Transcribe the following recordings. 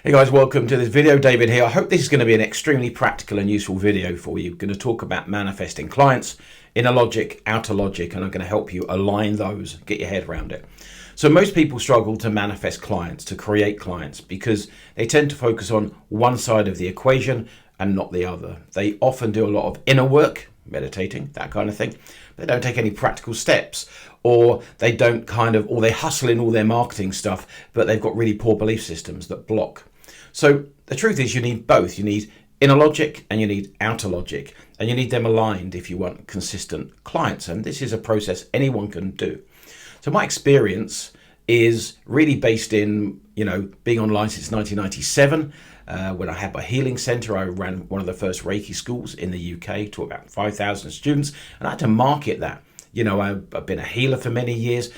Hey guys, welcome to this video. David here. I hope this is going to be an extremely practical and useful video for you. I'm going to talk about manifesting clients, inner logic, outer logic, and I'm going to help you align those, get your head around it. So most people struggle to manifest clients, to create clients, because they tend to focus on one side of the equation and not the other. They often do a lot of inner work, meditating, that kind of thing. They don't take any practical steps, or they they hustle in all their marketing stuff, but they've got really poor belief systems that block. So the truth is you need both. You need inner logic and you need outer logic, and you need them aligned if you want consistent clients. And this is a process anyone can do. So my experience is really based in, being online since 1997. When I had my healing center, I ran one of the first Reiki schools in the UK to about 5,000 students, and I had to market that. I've been a healer for many years.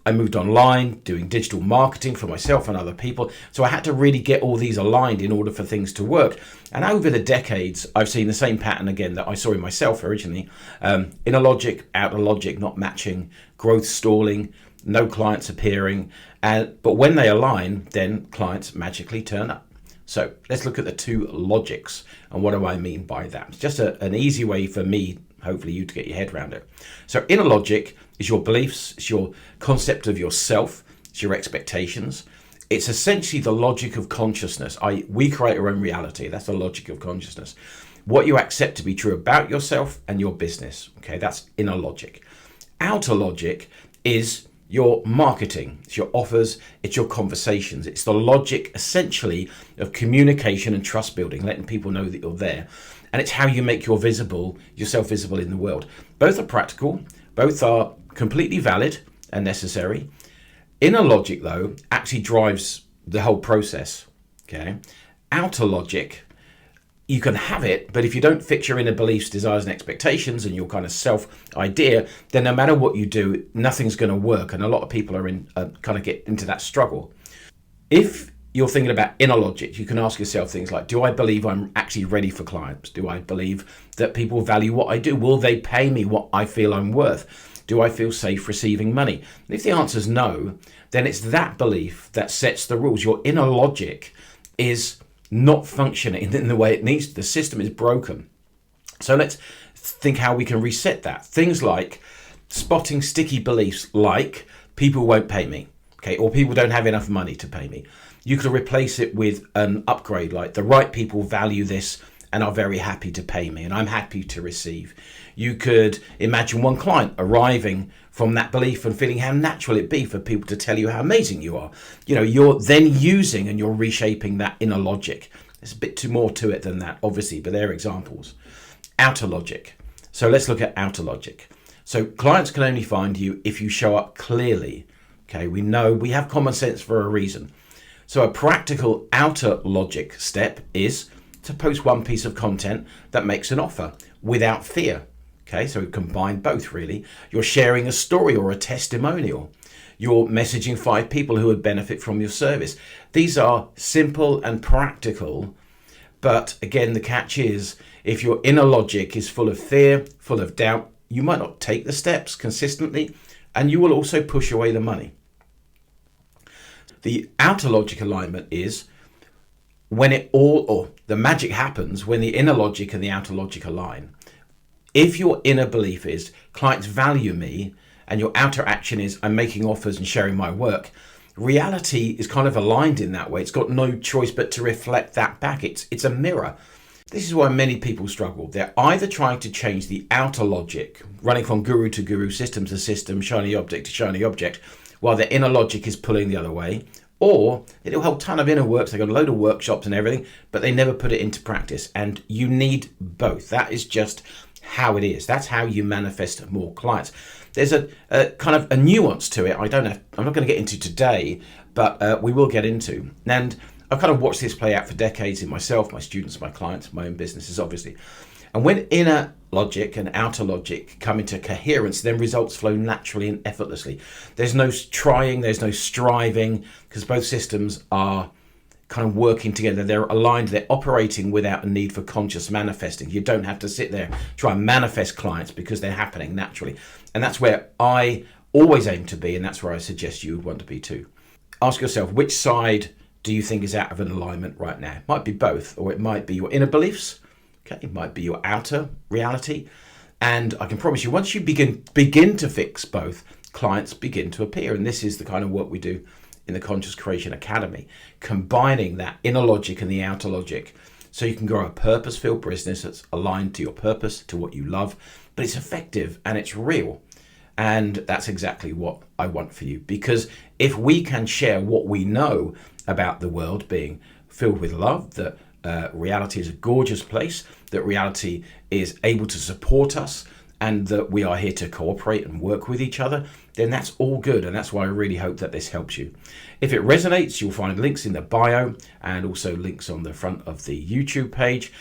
I moved online doing digital marketing for myself and other people. So I had to really get all these aligned in order for things to work. And over the decades, I've seen the same pattern again that I saw in myself originally. Inner logic, outer logic not matching, growth stalling, no clients appearing. But when they align, then clients magically turn up. So let's look at the two logics. And what do I mean by that? It's just an easy way for me, hopefully you, to get your head around it. So inner logic is your beliefs, it's your concept of yourself, it's your expectations. It's essentially the logic of consciousness. We create our own reality. That's the logic of consciousness. What you accept to be true about yourself and your business. Okay, that's inner logic. Outer logic is your marketing, it's your offers, it's your conversations. It's the logic essentially of communication and trust building, letting people know that you're there. And it's how you make yourself visible in the world. Both are practical, both are completely valid and necessary. Inner logic, though, actually drives the whole process. Okay. Outer logic, you can have it, but if you don't fix your inner beliefs, desires, and expectations and your kind of self-idea, then no matter what you do, nothing's going to work. And a lot of people are get into that struggle. If you're thinking about inner logic, you can ask yourself things like, do I believe I'm actually ready for clients? Do I believe that people value what I do? Will they pay me what I feel I'm worth? Do I feel safe receiving money? And if the answer is no, then it's that belief that sets the rules. Your inner logic is not functioning in the way it needs to. The system is broken. So let's think how we can reset that. Things like spotting sticky beliefs like people won't pay me, okay, or people don't have enough money to pay me. You could replace it with an upgrade like the right people value this and are very happy to pay me and I'm happy to receive. You could imagine one client arriving from that belief and feeling how natural it'd be for people to tell you how amazing you are. You're then using and you're reshaping that inner logic. There's a bit more to it than that, obviously, but they're examples. Outer logic. So let's look at outer logic. So clients can only find you if you show up clearly. Okay, we know we have common sense for a reason. So a practical outer logic step is to post one piece of content that makes an offer without fear. Okay, so combine both really. You're sharing a story or a testimonial. You're messaging 5 people who would benefit from your service. These are simple and practical, but again, the catch is if your inner logic is full of fear, full of doubt, you might not take the steps consistently, and you will also push away the money. The outer logic alignment is when the magic happens when the inner logic and the outer logic align. If your inner belief is clients value me and your outer action is I'm making offers and sharing my work, reality is kind of aligned in that way. It's got no choice but to reflect that back. It's a mirror. This is why many people struggle. They're either trying to change the outer logic, running from guru to guru, system to system, shiny object to shiny object, while their inner logic is pulling the other way. Or they do a whole ton of inner work, they got a load of workshops and everything, but they never put it into practice. And you need both. That is just how it is. That's how you manifest more clients. There's a kind of a nuance to it. I'm not going to get into today, but we will get into. And I've kind of watched this play out for decades in myself, my students, my clients, my own businesses, obviously. And when inner logic and outer logic come into coherence, then results flow naturally and effortlessly. There's no trying, there's no striving, because both systems are kind of working together. They're aligned, they're operating without a need for conscious manifesting. You don't have to sit there try and manifest clients because they're happening naturally. And that's where I always aim to be, and that's where I suggest you would want to be too. Ask yourself, which side do you think is out of an alignment right now? It might be both, or it might be your inner beliefs. Okay, it might be your outer reality. And I can promise you, once you begin to fix both, clients begin to appear. And this is the kind of work we do in the Conscious Creation Academy, combining that inner logic and the outer logic, so you can grow a purpose-filled business that's aligned to your purpose, to what you love, but it's effective and it's real. And that's exactly what I want for you. Because if we can share what we know about the world being filled with love, that reality is a gorgeous place, that reality is able to support us, and that we are here to cooperate and work with each other, then that's all good. And that's why I really hope that this helps you. If it resonates, you'll find links in the bio and also links on the front of the YouTube page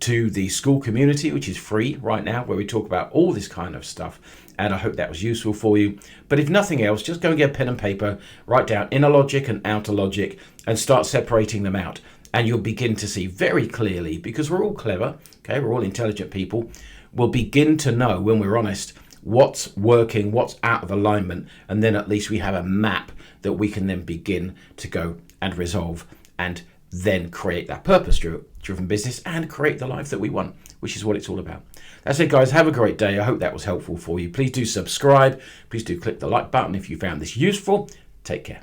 to the school community, which is free right now, where we talk about all this kind of stuff. And I hope that was useful for you. But if nothing else, just go and get a pen and paper, write down inner logic and outer logic, and start separating them out. And you'll begin to see very clearly, because we're all clever, okay, we're all intelligent people, we'll begin to know, when we're honest, what's working, what's out of alignment, and then at least we have a map that we can then begin to go and resolve, and then create that purpose-driven business and create the life that we want, which is what it's all about. That's it, guys. Have a great day. I hope that was helpful for you. Please do subscribe. Please do click the like button if you found this useful. Take care.